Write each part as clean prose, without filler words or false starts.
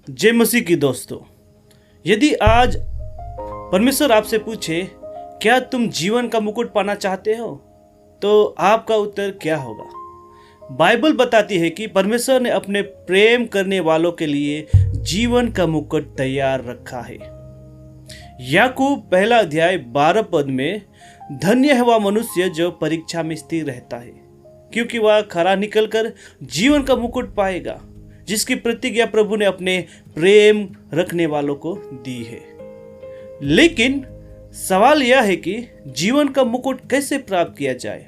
जय मसीह की दोस्तों, यदि आज परमेश्वर आपसे पूछे क्या तुम जीवन का मुकुट पाना चाहते हो, तो आपका उत्तर क्या होगा? बाइबल बताती है कि परमेश्वर ने अपने प्रेम करने वालों के लिए जीवन का मुकुट तैयार रखा है। याकूब 1:12 में, धन्य है वह मनुष्य जो परीक्षा में स्थिर रहता है, क्योंकि वह खरा निकलकर जीवन का मुकुट पाएगा, जिसकी प्रतिज्ञा प्रभु ने अपने प्रेम रखने वालों को दी है। लेकिन सवाल यह है कि जीवन का मुकुट कैसे प्राप्त किया जाए?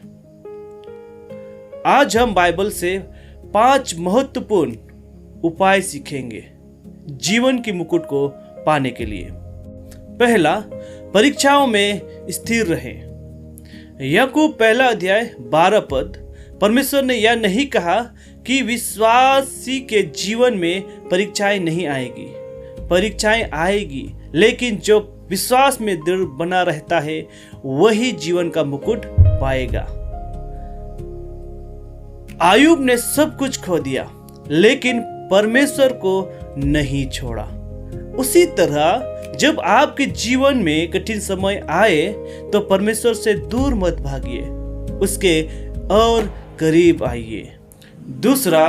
आज हम बाइबल से 5 महत्वपूर्ण उपाय सीखेंगे जीवन की मुकुट को पाने के लिए। पहला, परीक्षाओं में स्थिर रहें। याकूब 1:12 परमेश्वर ने यह नहीं कहा कि विश्वासी के जीवन में परीक्षाएं नहीं आएगी। परीक्षाएं आएगी, लेकिन जो विश्वास में दृढ़ बना रहता है वही जीवन का मुकुट पाएगा। आयुब ने सब कुछ खो दिया, लेकिन परमेश्वर को नहीं छोड़ा। उसी तरह जब आपके जीवन में कठिन समय आए तो परमेश्वर से दूर मत भागिए, उसके और करीब आइए। दूसरा,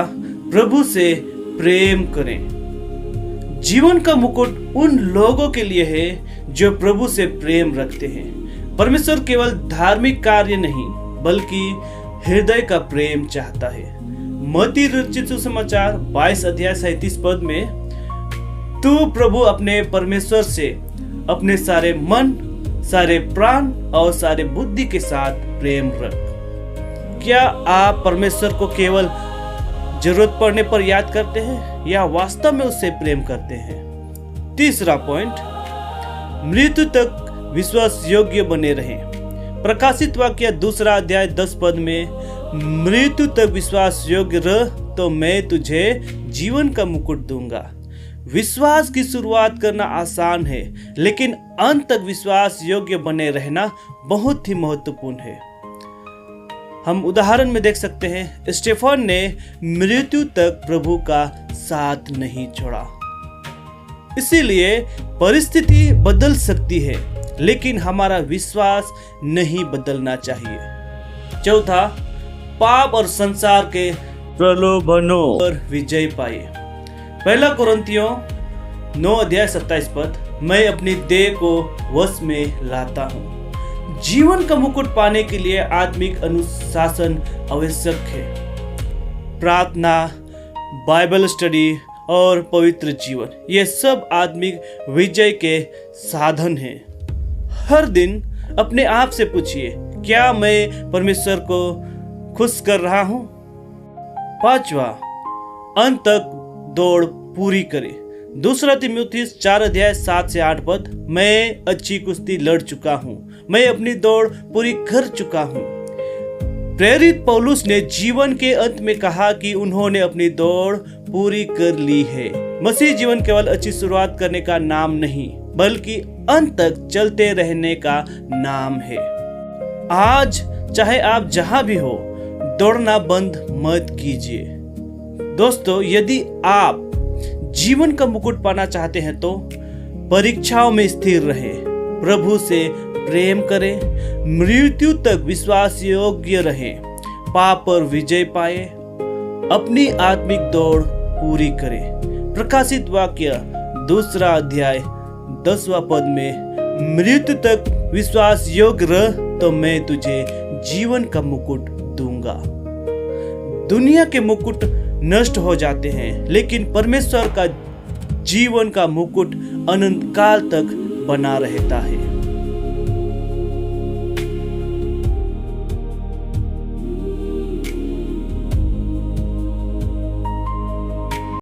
प्रभु से प्रेम करें। जीवन का मुकुट उन लोगों के लिए है जो प्रभु से प्रेम रखते हैं। परमेश्वर केवल धार्मिक कार्य नहीं बल्कि हृदय का प्रेम चाहता है। मत्ती रचित सुसमाचार 22:37 में, तू प्रभु अपने परमेश्वर से अपने सारे मन, सारे प्राण और सारे बुद्धि के साथ प्रेम रख। क्या आप परमेश्वर को केवल जरूरत पड़ने पर याद करते हैं या वास्तव में उससे प्रेम करते हैं? तीसरा पॉइंट, मृत्यु तक विश्वास योग्य बने रहें। प्रकाशित वाक्य 2:10 में, मृत्यु तक विश्वास योग्य रह तो मैं तुझे जीवन का मुकुट दूंगा। विश्वास की शुरुआत करना आसान है, लेकिन अंत तक विश्वास योग्य बने रहना बहुत ही महत्वपूर्ण है। हम उदाहरण में देख सकते हैं, स्टेफन ने मृत्यु तक प्रभु का साथ नहीं छोड़ा। इसीलिए परिस्थिति बदल सकती है, लेकिन हमारा विश्वास नहीं बदलना चाहिए। चौथा, पाप और संसार के प्रलोभनों पर विजय पाए। 1 कुरिन्थियों 9:27, मैं अपनी देह को वश में लाता हूँ। जीवन का मुकुट पाने के लिए आत्मिक अनुशासन आवश्यक है। प्रार्थना, बाइबल स्टडी और पवित्र जीवन, ये सब आत्मिक विजय के साधन हैं। हर दिन अपने आप से पूछिए, क्या मैं परमेश्वर को खुश कर रहा हूं? 5वां, अंत तक दौड़ पूरी करें। 2 तीमुथियुस 4:7-8, मैं अच्छी कुश्ती लड़ चुका हूँ, मैं अपनी दौड़ पूरी कर चुका हूँ। प्रेरित पौलुस ने जीवन के अंत में कहा कि उन्होंने अपनी दौड़ पूरी कर ली है। मसीह जीवन केवल अच्छी शुरुआत करने का नाम नहीं, बल्कि अंत तक चलते रहने का नाम है। आज चाहे आप जहां भी हो, दौड़ना बंद मत कीजिए। दोस्तों, यदि आप जीवन का मुकुट पाना चाहते हैं तो परीक्षाओं में स्थिर रहें, प्रभु से प्रेम करें, मृत्यु तक विश्वास योग्य रहें, पाप पर विजय पाए, अपनी आत्मिक दौड़ पूरी करें। प्रकाशित वाक्य 2:10 में, मृत्यु तक विश्वास योग्य रह तो मैं तुझे जीवन का मुकुट दूंगा। दुनिया के मुकुट नष्ट हो जाते हैं, लेकिन परमेश्वर का जीवन का मुकुट अनंत काल तक बना रहता है।